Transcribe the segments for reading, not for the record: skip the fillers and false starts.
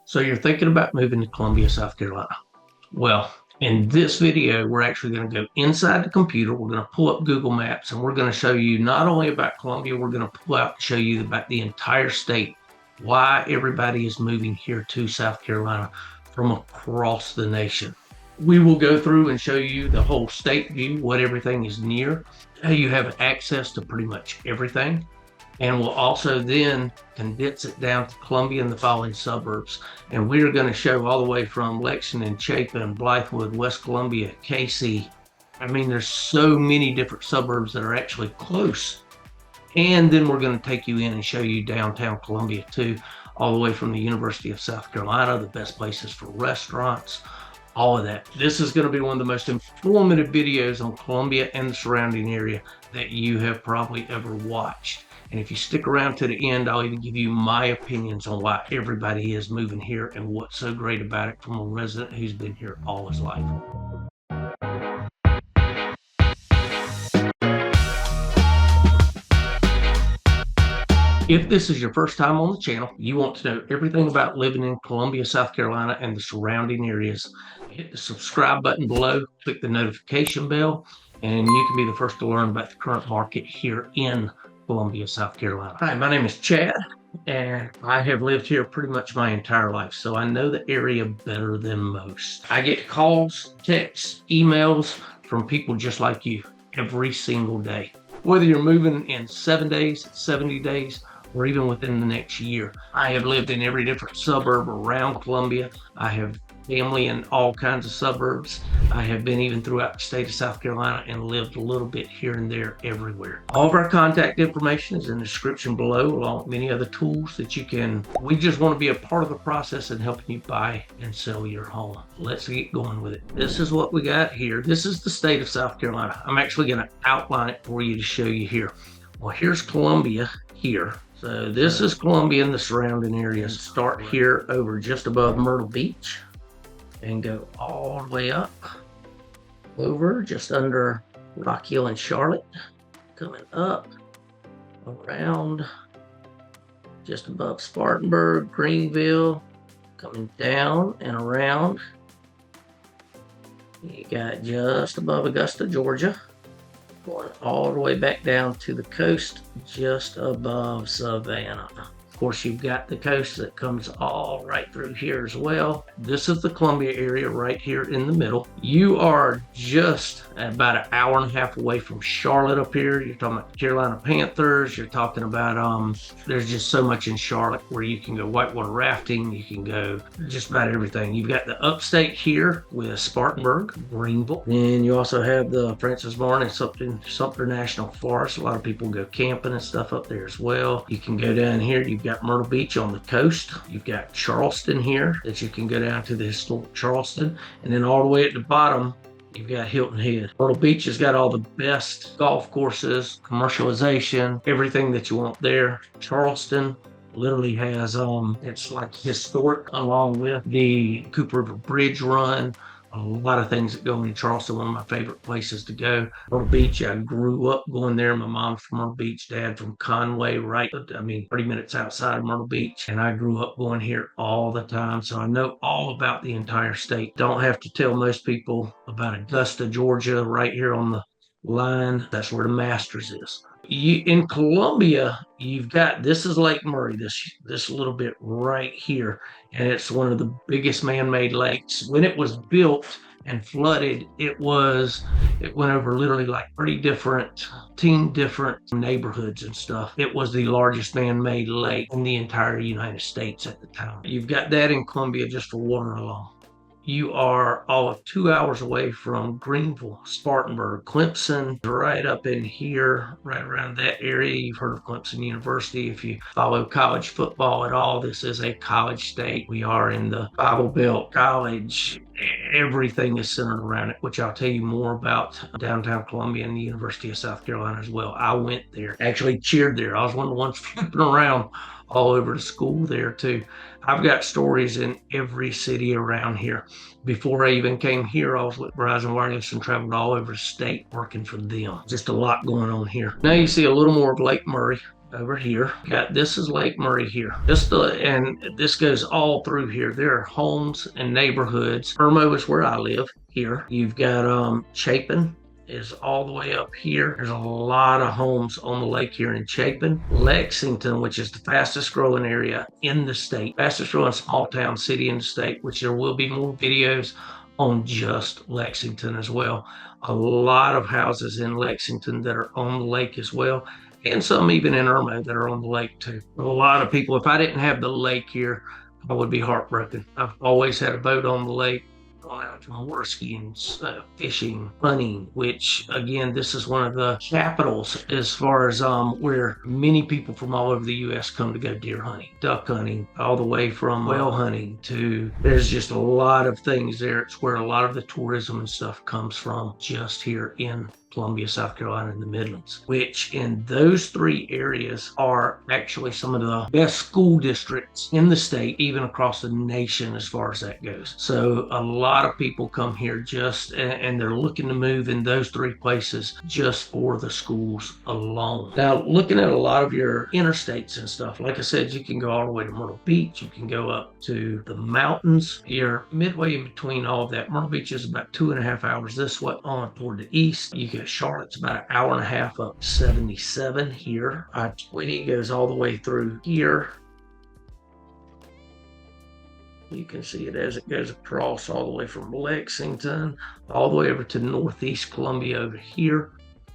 So you're thinking about moving to Columbia, South Carolina. Well, in this video, we're actually going to go inside the computer. We're going to pull up Google Maps and we're going to show you not only about Columbia, we're going to pull out and show you about the entire state, why everybody is moving here to South Carolina from across the nation. We will go through and show you the whole state view, what everything is near, how you have access to pretty much everything. And we'll also then condense it down to Columbia and the following suburbs. And we're going to show all the way from Lexington, Chapin, Blythewood, West Columbia, Casey. I mean, there's so many different suburbs that are actually close. And then we're going to take you in and show you downtown Columbia too, all the way from the University of South Carolina, the best places for restaurants, all of that. This is going to be one of the most informative videos on Columbia and the surrounding area that you have probably ever watched. And if you stick around to the end, I'll even give you my opinions on why everybody is moving here and what's so great about it from a resident who's been here all his life. If this is your first time on the channel, you want to know everything about living in Columbia, South Carolina and the surrounding areas, hit the subscribe button below, click the notification bell, and you can be the first to learn about the current market here in Columbia, South Carolina. Hi, my name is Chad, and I have lived here pretty much my entire life, so I know the area better than most. I get calls, texts, emails from people just like you every single day. Whether you're moving in 7 days, 70 days, or even within the next year. I have lived in every different suburb around Columbia. I have family in all kinds of suburbs. I have been even throughout the state of South Carolina and lived a little bit here and there everywhere. All of our contact information is in the description below, along with many other tools that you can. We just want to be a part of the process in helping you buy and sell your home. Let's get going with it. This is what we got here. This is the state of South Carolina. I'm actually going to outline it for you to show you here. Well, here's Columbia here. So this is Columbia and the surrounding areas. Start here over just above Myrtle Beach and go all the way up over just under Rock Hill and Charlotte, coming up around just above Spartanburg, Greenville, coming down and around. You got just above Augusta, Georgia, going all the way back down to the coast just above Savannah. Of course, you've got the coast that comes all right through here as well. This is the Columbia area right here in the middle. You are just about an hour and a half away from Charlotte up here. You're talking about the Carolina Panthers. You're talking about, there's just so much in Charlotte where you can go whitewater rafting. You can go just about everything. You've got the upstate here with Spartanburg, Greenville. Then you also have the Francis Barn and Sumter National Forest. A lot of people go camping and stuff up there as well. You can go down here. You've got Myrtle Beach on the coast. You've got Charleston here that you can go down to the historic Charleston. And then all the way at the bottom, you've got Hilton Head. Myrtle Beach has got all the best golf courses, commercialization, everything that you want there. Charleston literally has, it's like historic, along with the Cooper River Bridge Run. A lot of things that go in Charleston, one of my favorite places to go. Myrtle Beach, I grew up going there. My mom's from Myrtle Beach, dad from Conway, 30 minutes outside of Myrtle Beach. And I grew up going here all the time. So I know all about the entire state. Don't have to tell most people about Augusta, Georgia, right here on the line. That's where the Masters is. In Columbia, you've got, this is Lake Murray, this little bit right here, and it's one of the biggest man-made lakes. When it was built and flooded, it went over literally like 13 different neighborhoods and stuff. It was the largest man-made lake in the entire United States at the time. You've got that in Columbia just for water alone. You are all of 2 hours away from Greenville, Spartanburg, Clemson, right up in here, right around that area. You've heard of Clemson University. If you follow college football at all, this is a college state. We are in the Bible Belt. College, everything is centered around it, which I'll tell you more about downtown Columbia and the University of South Carolina as well. I went there, actually cheered there. I was one of the ones flipping around all over the school there too. I've got stories in every city around here. Before I even came here, I was with Verizon Wireless and traveled all over the state working for them. Just a lot going on here. Now you see a little more of Lake Murray. over here. This is Lake Murray here. And this goes all through here. There are homes and neighborhoods. Irmo is where I live here. You've got Chapin is all the way up here. There's a lot of homes on the lake here in Chapin. Lexington, which is the fastest growing area in the state, fastest growing small town city in the state, which there will be more videos on just Lexington as well. A lot of houses in Lexington that are on the lake as well, and some even in Irmo that are on the lake too. A lot of people, if I didn't have the lake here, I would be heartbroken. I've always had a boat on the lake, going out to water skiing, fishing, hunting, which again, this is one of the capitals as far as where many people from all over the U.S. come to go deer hunting, duck hunting, all the way from whale hunting to, there's just a lot of things there. It's where a lot of the tourism and stuff comes from, just here in Columbia, South Carolina, and the Midlands, which in those three areas are actually some of the best school districts in the state, even across the nation as far as that goes. So a lot of people come here and they're looking to move in those three places just for the schools alone. Now, looking at a lot of your interstates and stuff, like I said, you can go all the way to Myrtle Beach. You can go up to the mountains. You're midway in between all of that. Myrtle Beach is about 2.5 hours this way on toward the east. You get Charlotte's about 1.5 hours up 77 here. I-20 goes all the way through here. You can see it as it goes across all the way from Lexington, all the way over to northeast Columbia over here.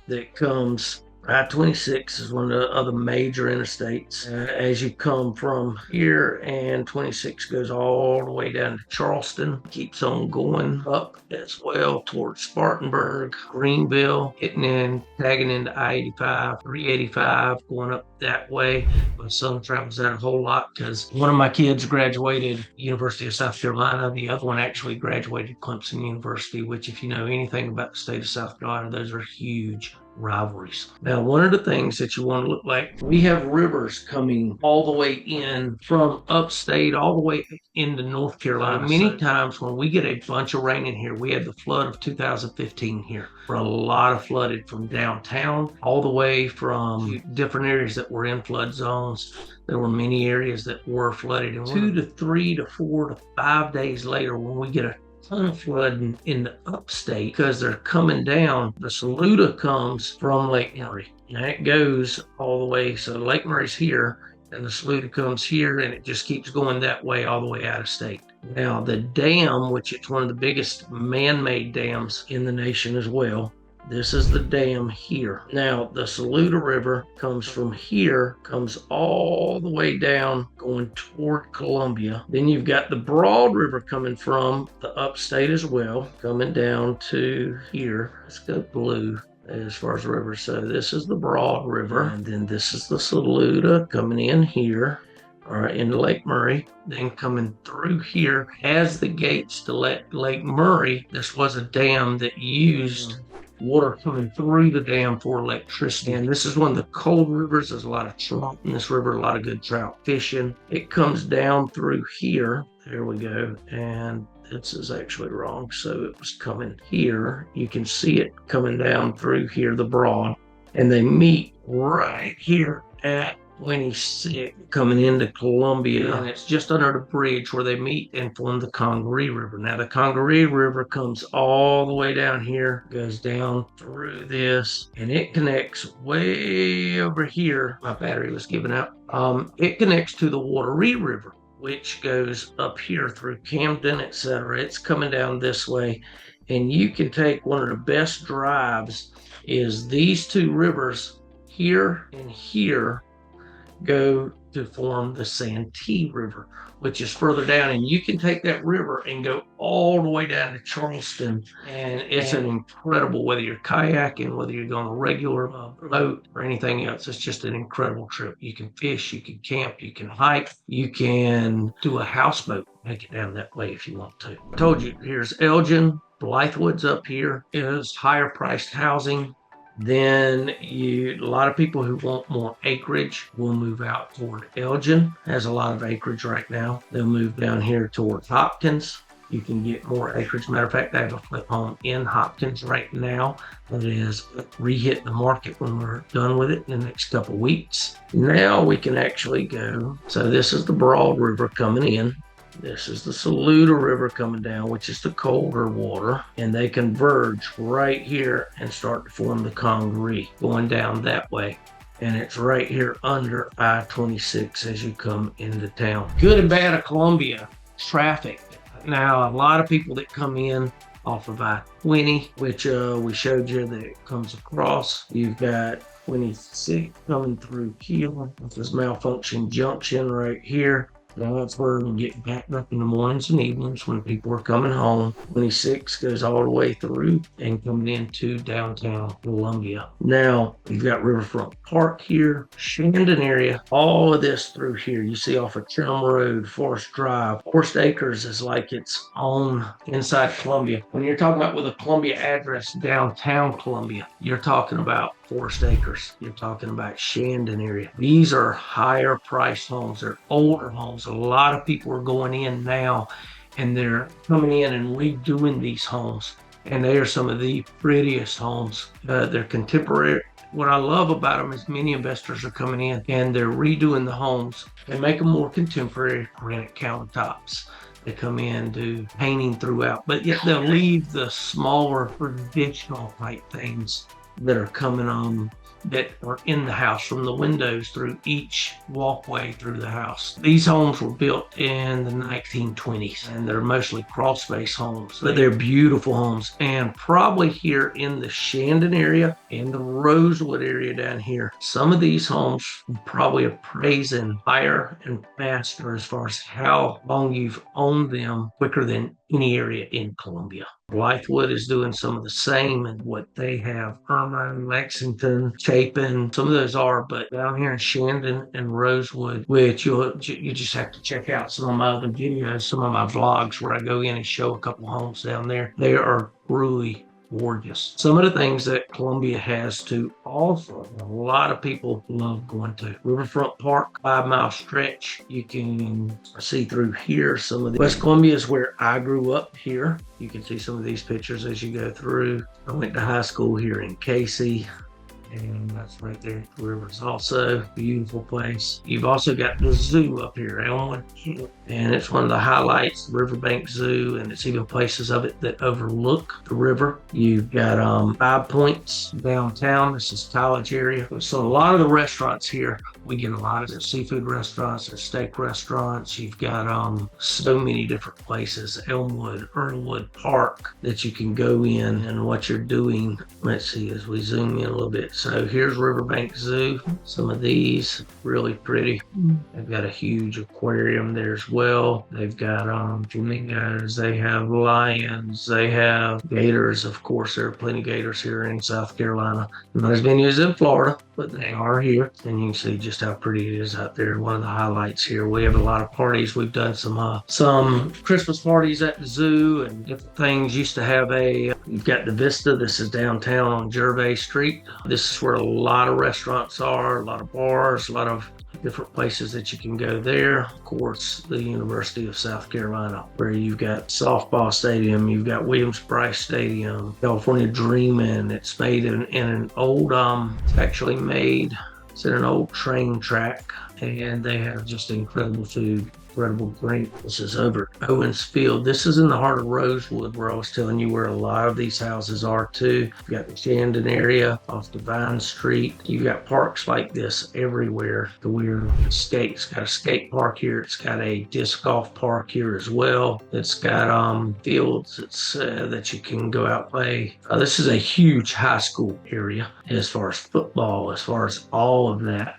That comes I-26 is one of the other major interstates. As you come from here, and 26 goes all the way down to Charleston, keeps on going up as well towards Spartanburg, Greenville, tagging into I-85, 385, going up that way. My son travels that a whole lot because one of my kids graduated University of South Carolina. The other one actually graduated Clemson University, which, if you know anything about the state of South Carolina, those are huge rivalries. Now, one of the things that you want to look like, we have rivers coming all the way in from upstate all the way into North Carolina. Many times when we get a bunch of rain in here, we had the flood of 2015 here. For a lot of flooded from downtown all the way from different areas that were in flood zones. There were many areas that were flooded, and 2 to 3 to 4 to 5 days later, when we get a ton of flooding in the upstate, because they're coming down, the Saluda comes from Lake Murray, and it goes all the way. So Lake Murray's here, and the Saluda comes here, and it just keeps going that way all the way out of state. Now, the dam, which is one of the biggest man-made dams in the nation as well, this is the dam here. Now, the Saluda River comes from here, comes all the way down, going toward Columbia. Then you've got the Broad River coming from the upstate as well, coming down to here. Let's go blue as far as the river. So this is the Broad River, and then this is the Saluda coming in here. All right, into Lake Murray, then coming through here as the gates to Lake Murray. This was a dam that used water coming through the dam for electricity. And this is one of the cold rivers. There's a lot of trout in this river, a lot of good trout fishing. It comes down through here. There we go. And this is actually wrong. So it was coming here. You can see it coming down through here, the Broad. And they meet right here at 26 coming into Columbia, and it's just under the bridge where they meet and form the Congaree River. Now, the Congaree River comes all the way down here, goes down through this, and it connects way over here. My battery was giving out. It connects to the Wateree River, which goes up here through Camden, etc. It's coming down this way, and you can take one of the best drives is these two rivers here and here go to form the Santee River, which is further down, and you can take that river and go all the way down to Charleston, and it's an incredible, whether you're kayaking, whether you're going a regular boat or anything else, it's just an incredible trip. You can fish, you can camp, you can hike, you can do a houseboat, make it down that way if you want to. I told you, here's Elgin, Blythewood's up here, is higher priced housing. Then a lot of people who want more acreage will move out toward Elgin. Has a lot of acreage right now. They'll move down here towards Hopkins. You can get more acreage. Matter of fact, I have a flip home in Hopkins right now that is re-hit the market when we're done with it in the next couple weeks. Now we can actually go. So this is the Broad River coming in. This is the Saluda River coming down, which is the colder water, and they converge right here and start to form the Congaree going down that way. And it's right here under I-26 as you come into town. Good and bad of Columbia traffic. Now, a lot of people that come in off of I-20, which we showed you that it comes across. You've got 26 coming through here. This is Malfunction Junction right here. Now that's where we get backed up in the mornings and evenings when people are coming home. 26 goes all the way through and coming into downtown Columbia. Now you've got Riverfront Park here, Shandon Area, all of this through here. You see off of Chum Road, Forest Drive. Forrest Acres is like its own inside Columbia. When you're talking about with a Columbia address downtown Columbia, you're talking about Forrest Acres. You're talking about Shandon Area. These are higher priced homes. They're older homes. A lot of people are going in now and they're coming in and redoing these homes. And they are some of the prettiest homes. They're contemporary. What I love about them is many investors are coming in and they're redoing the homes and make them more contemporary, granite countertops. They come in, do painting throughout, but yet they'll leave the smaller traditional type things that are coming on that are in the house from the windows through each walkway through the house. These homes were built in the 1920s and they're mostly crawl space homes, but they're beautiful homes. And probably here in the Shandon area and the Rosewood area down here, some of these homes probably appraising higher and faster as far as how long you've owned them quicker than any area in Columbia. Blythewood is doing some of the same and what they have. Irvine, Lexington, Chapin, some of those are, but down here in Shandon and Rosewood, which you just have to check out some of my other videos, some of my vlogs where I go in and show a couple homes down there. They are really gorgeous. Some of the things that Columbia has to offer, a lot of people love going to. Riverfront Park, 5-mile stretch. You can see through here some of the West Columbia is where I grew up here. You can see some of these pictures as you go through. I went to high school here in Casey. And that's right there at the river. It's also a beautiful place. You've also got the zoo up here, Elmwood, and it's one of the highlights, the Riverbank Zoo, and it's even places of it that overlook the river. You've got 5 Points downtown. This is College area. So a lot of the restaurants here, we get a lot of seafood restaurants, there's steak restaurants. You've got so many different places, Elmwood, Earlwood Park, that you can go in and what you're doing. Let's see as we zoom in a little bit. So here's Riverbank Zoo. Some of these really pretty. They've got a huge aquarium there as well. They've got flamingos. They have lions. They have gators. Of course, there are plenty of gators here in South Carolina. Not as many as in Florida, but they are here. And you can see just how pretty it is out there. One of the highlights here. We have a lot of parties. We've done some Christmas parties at the zoo and different things. Used to have you've got the Vista. This is downtown on Gervais Street. This is where a lot of restaurants are, a lot of bars, a lot of different places that you can go there. Of course, the University of South Carolina, where you've got softball stadium, you've got Williams-Brice Stadium, California Dreamin'. It's made in an old, it's actually made, it's in an old train track, and they have just incredible food. Incredible drink. This is over at Owens Field. This is in the heart of Rosewood, where I was telling you where a lot of these houses are too. You've got the Shandon area off Divine Street. You've got parks like this everywhere. The weird skate. It's got a skate park here. It's got a disc golf park here as well. It's got fields that you can go out and play. This is a huge high school area as far as football, as far as all of that.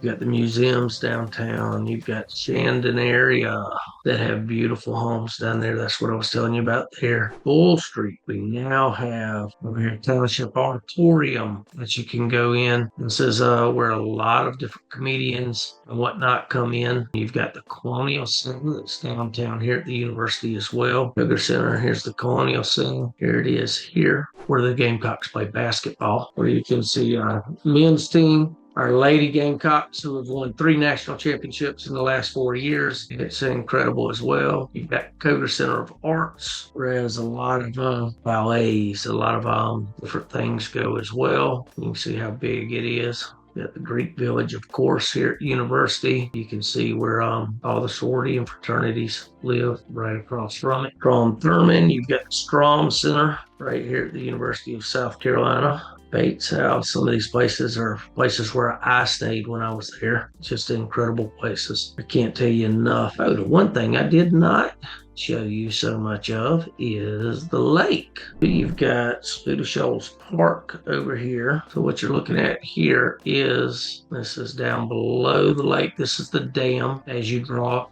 You've got the museums downtown. You've got Shandon area that have beautiful homes down there. That's what I was telling you about there. Bull Street, we now have over here Township Auditorium that you can go in. This is where a lot of different comedians and whatnot come in. You've got the Colonial Center that's downtown here at the university as well. Sugar Center, here's the Colonial Center. Here it is here where the Gamecocks play basketball, where you can see men's team our lady Gamecocks, who have won 3 national championships in the last 4 years. It's incredible as well. You've got Coder Center of Arts, whereas a lot of ballets, a lot of different things go as well. You can see how big it is. Got the Greek Village, of course, here at the university. You can see where all the sorority and fraternities live right across from it. From Thurman, you've got the Strom Center right here at the University of South Carolina. Bates House. Some of these places are places where I stayed when I was there. Just incredible places. I can't tell you enough. Oh, the one thing I did not show you so much of is the lake. You've got Saluda Shoals Park over here. So what you're looking at here is, this is down below the lake. This is the dam. As you drive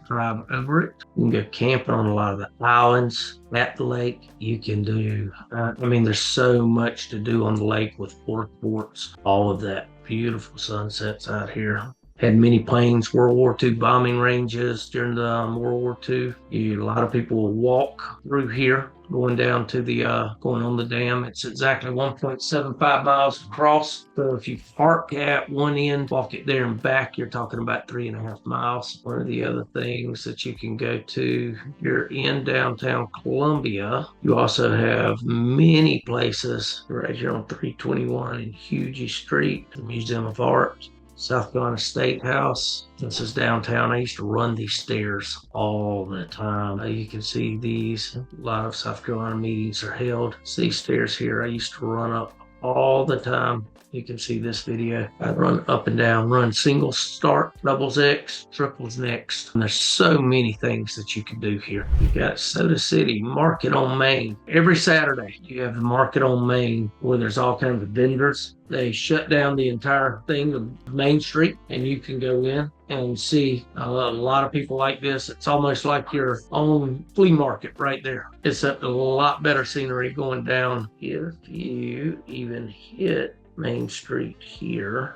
over it, you can go camping on a lot of the islands at the lake. You can do, there's so much to do on the lake with water sports, all of that. Beautiful sunsets out here. Had many planes, World War II bombing ranges during the World War II. A lot of people will walk through here, going down to the, going on the dam. It's exactly 1.75 miles across. So if you park at one end, walk it there and back, you're talking about 3.5 miles. One of the other things that you can go to, you're in downtown Columbia. You also have many places right here on 321 and Hugie Street, the Museum of Art. South Carolina State House. This is downtown. I used to run these stairs all the time. You can see these. A lot of South Carolina meetings are held. These stairs here, I used to run up all the time. You can see this video. I run up and down, run singles start, doubles X, triples next. And there's so many things that you can do here. You got Soda City Market on Main. Every Saturday, you have the Market on Main where there's all kinds of vendors. They shut down the entire thing of Main Street, and you can go in and see a lot of people like this. It's almost like your own flea market right there, except a lot better scenery going down. If you even hit Main Street here,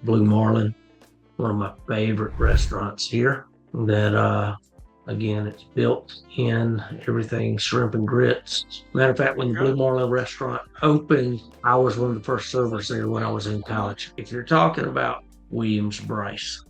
Blue Marlin, one of my favorite restaurants here that again, it's built in everything shrimp and grits. Matter of fact, when the Blue Marlin restaurant opened, I was one of the first servers there when I was in college. If you're talking about Williams-Brice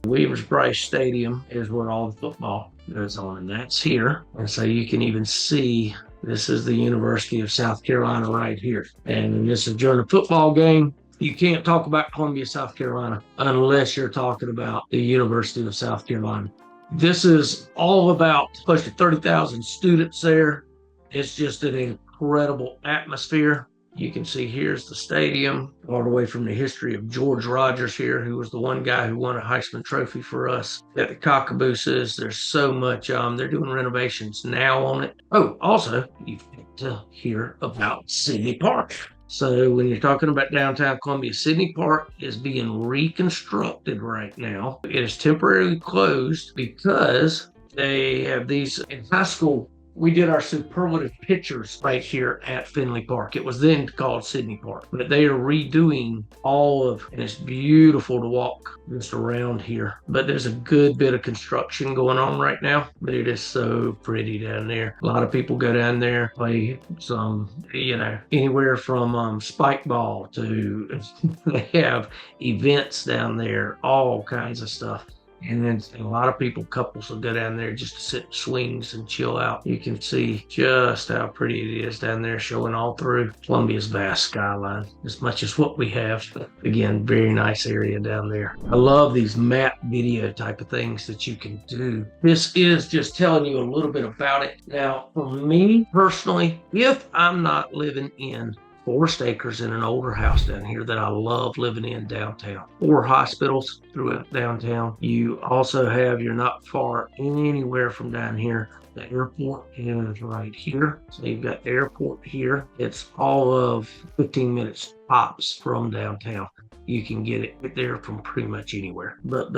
Stadium is where all the football goes on, and that's here. And so you can even see this is the University of South Carolina right here. And this is during a football game. You can't talk about Columbia, South Carolina, unless you're talking about the University of South Carolina. This is all about close to 30,000 students there. It's just an incredible atmosphere. You can see here's the stadium, all the way from the history of George Rogers here, who was the one guy who won a Heisman Trophy for us. At the Cockabooses, there's so much, they're doing renovations now on it. Oh, also, you've got to hear about Sydney Park. So when you're talking about downtown Columbia, Sydney Park is being reconstructed right now. It is temporarily closed because they have these in high school. We did our superlative pictures right here at Finley Park. It was then called Sydney Park, but they are redoing all of, and it's beautiful to walk just around here. But there's a good bit of construction going on right now, but it is so pretty down there. A lot of people go down there, play some, anywhere from spike ball to they have events down there, all kinds of stuff. And then a lot of people, couples will go down there just to sit in swings and chill out. You can see just how pretty it is down there, showing all through Columbia's vast skyline, as much as what we have. But again, very nice area down there. I love these map video type of things that you can do. This is just telling you a little bit about it. Now, for me personally, if I'm not living in Forrest Acres in an older house down here that I love living in downtown. 4 hospitals throughout downtown. You also have, you're not far anywhere from down here. The airport is right here. So you've got the airport here. It's all of 15 minutes tops from downtown. You can get it there from pretty much anywhere. But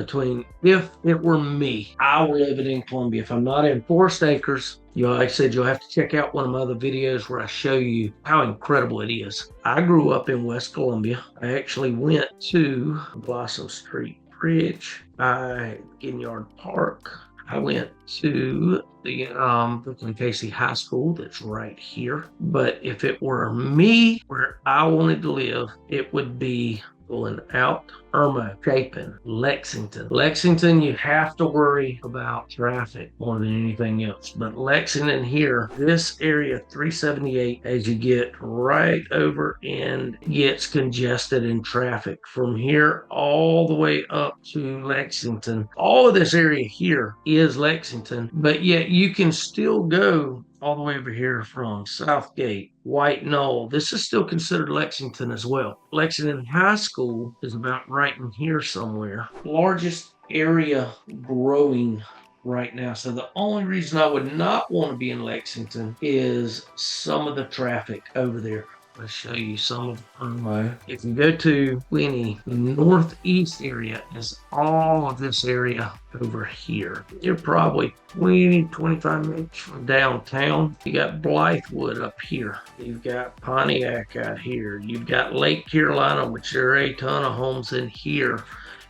if it were me, I were living in Columbia. If I'm not in Forrest Acres, like I said, you'll have to check out one of my other videos where I show you how incredible it is. I grew up in West Columbia. I actually went to Blossom Street Bridge by Ginyard Park. I went to the Brooklyn Casey High School that's right here. But if it were me, where I wanted to live, it would be Going out, Irma, Chapin, Lexington. Lexington, you have to worry about traffic more than anything else. But Lexington here, this area 378, as you get right over and gets congested in traffic from here all the way up to Lexington. All of this area here is Lexington, but yet you can still go all the way over here from Southgate, White Knoll. This is still considered Lexington as well. Lexington High School is about right in here somewhere. Largest area growing right now. So the only reason I would not want to be in Lexington is some of the traffic over there. Let's show you some of them. If you go to Winnie, the northeast area is all of this area over here. You're probably 20-25 minutes from downtown. You got Blythewood up here. You've got Pontiac out here. You've got Lake Carolina, which there are a ton of homes in here.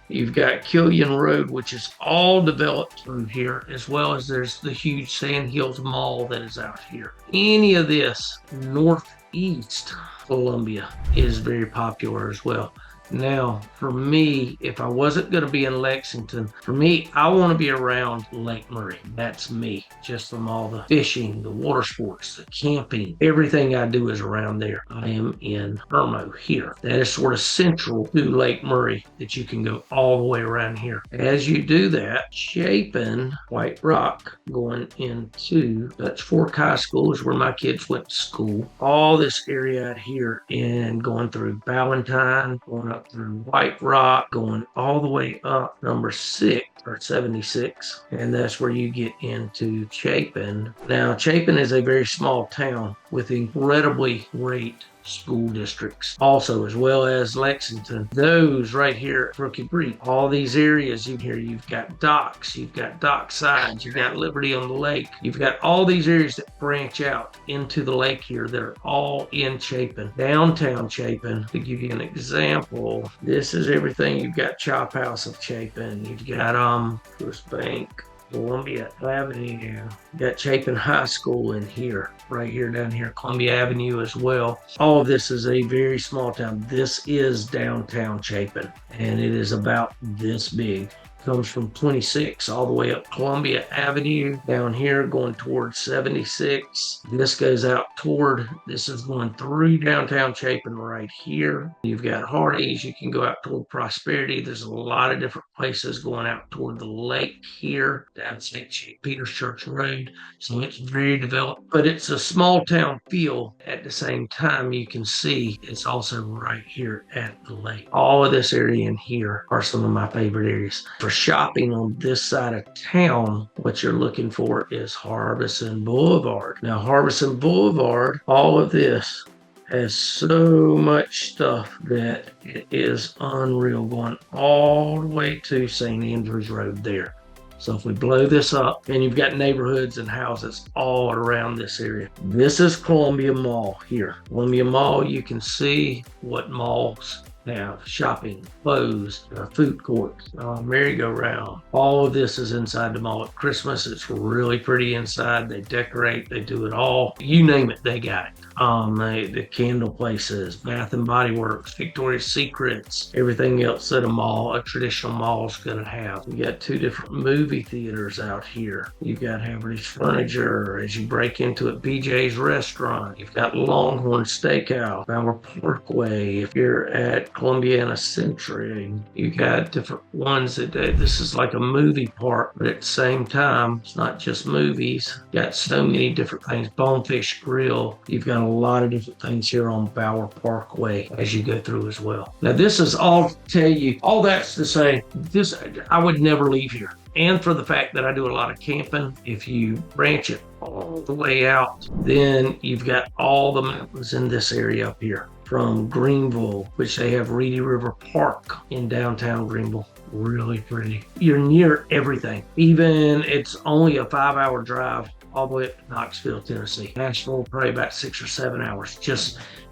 You've got Killian Road, which is all developed through here, as well as there's the huge Sand Hills Mall that is out here. Any of this northeast Columbia is very popular as well. Now, for me, if I wasn't going to be in Lexington, for me, I want to be around Lake Murray. That's me, just from all the fishing, the water sports, the camping, everything I do is around there. I am in Irmo here. That is sort of central to Lake Murray that you can go all the way around here. As you do that, Chapin, White Rock, going into Dutch Fork High School is where my kids went to school. All this area out here and going through Ballantyne, going up through White Rock, going all the way up number 6 or 76, and that's where you get into Chapin. Now, Chapin is a very small town with incredibly great school districts also, as well as Lexington. Those right here, Rookie Creek, all these areas you here, you've got docks, you've got dock sides, you've got Liberty on the Lake, you've got all these areas that branch out into the lake here that are all in Chapin. Downtown Chapin, to give you an example, this is everything. You've got Chop House of Chapin, you've got First Bank, Columbia Avenue. You got Chapin High School in here, right here down here, Columbia Avenue as well. All of this is a very small town. This is downtown Chapin, and it is about this big. Comes from 26 all the way up Columbia Avenue down here going towards 76. This goes out this is going through downtown Chapin right here. You've got Hardee's. You can go out toward Prosperity. There's a lot of different places going out toward the lake here down St. Peter's Church Road. So it's very developed, but it's a small town feel. At the same time, you can see it's also right here at the lake. All of this area in here are some of my favorite areas. For shopping on this side of town, what you're looking for is Harbison Boulevard. Now, Harbison Boulevard, all of this has so much stuff that it is unreal, going all the way to St. Andrews Road there. So if we blow this up, and you've got neighborhoods and houses all around this area. This is Columbia Mall here. Columbia Mall, you can see what malls have: shopping, clothes, food courts, merry-go-round. All of this is inside the mall. At Christmas, it's really pretty inside. They decorate, they do it all. You name it, they got it. The candle places, Bath and Body Works, Victoria's Secrets, everything else that a traditional mall is going to have. You got 2 different movie theaters out here. You've got Haverty's Furniture. As you break into it, BJ's Restaurant. You've got Longhorn Steakhouse, Bower Parkway. If you're at Columbiana Century, you got different ones that this is like a movie park, but at the same time, it's not just movies. You got so many different things. Bonefish Grill. You've got a lot of different things here on Bower Parkway as you go through as well. Now, this is all to tell you, all that's to say, I would never leave here. And for the fact that I do a lot of camping, if you branch it all the way out, then you've got all the mountains in this area up here. From Greenville, which they have Reedy River Park in downtown Greenville. Really pretty. You're near everything. Even it's only a 5-hour drive all the way up to Knoxville, Tennessee. Nashville, probably about 6 or 7 hours.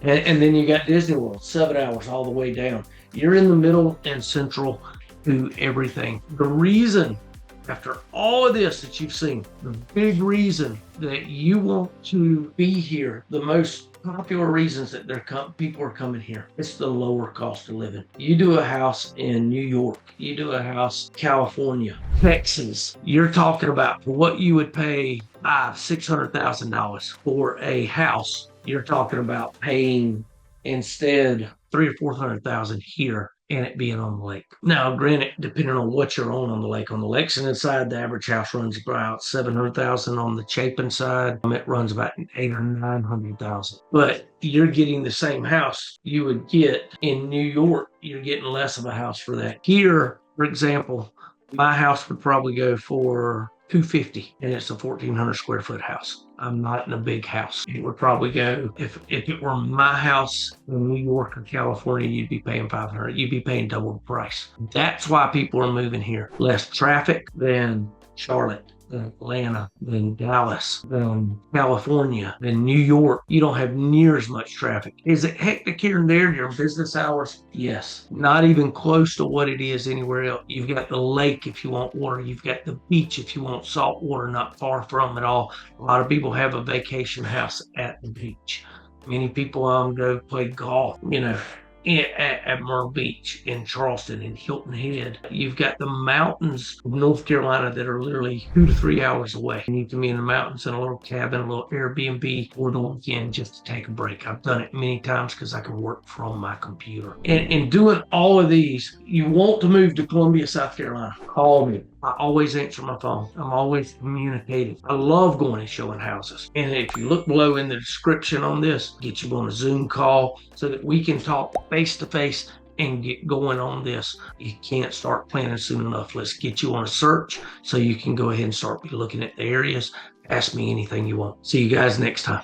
And then you got Disney World, 7 hours all the way down. You're in the middle and central to everything. The reason After all of this that you've seen, the big reason that you want to be here, the most popular reasons that people are coming here, it's the lower cost of living. You do a house in New York, you do a house in California, Texas, you're talking about what you would pay $600,000 for a house. You're talking about paying instead $300,000 or $400,000 here, and it being on the lake. Now, granted, depending on what you're on the lake, on the Lexington side, the average house runs about $700,000. On the Chapin side, it runs about $800,000 or $900,000. But you're getting the same house you would get in New York. You're getting less of a house for that. Here, for example, my house would probably go for $250,000, and it's a 1,400 square foot house. I'm not in a big house. It would probably go, if it were my house in New York or California, you'd be paying $500,000. You'd be paying double the price. That's why people are moving here. Less traffic than Charlotte, than Atlanta, than Dallas, than California, than New York. You don't have near as much traffic. Is it hectic here and there during business hours? Yes. Not even close to what it is anywhere else. You've got the lake if you want water. You've got the beach if you want salt water, not far from it all. A lot of people have a vacation house at the beach. Many people go play golf, at Myrtle Beach, in Charleston, in Hilton Head. You've got the mountains of North Carolina that are literally 2 to 3 hours away. You need to be in the mountains in a little cabin, a little Airbnb for the weekend just to take a break. I've done it many times because I can work from my computer. And in doing all of these, you want to move to Columbia, South Carolina, call me. I always answer my phone. I'm always communicating. I love going and showing houses. And if you look below in the description on this, get you on a Zoom call so that we can talk face to face and get going on this. You can't start planning soon enough. Let's get you on a search so you can go ahead and start looking at the areas. Ask me anything you want. See you guys next time.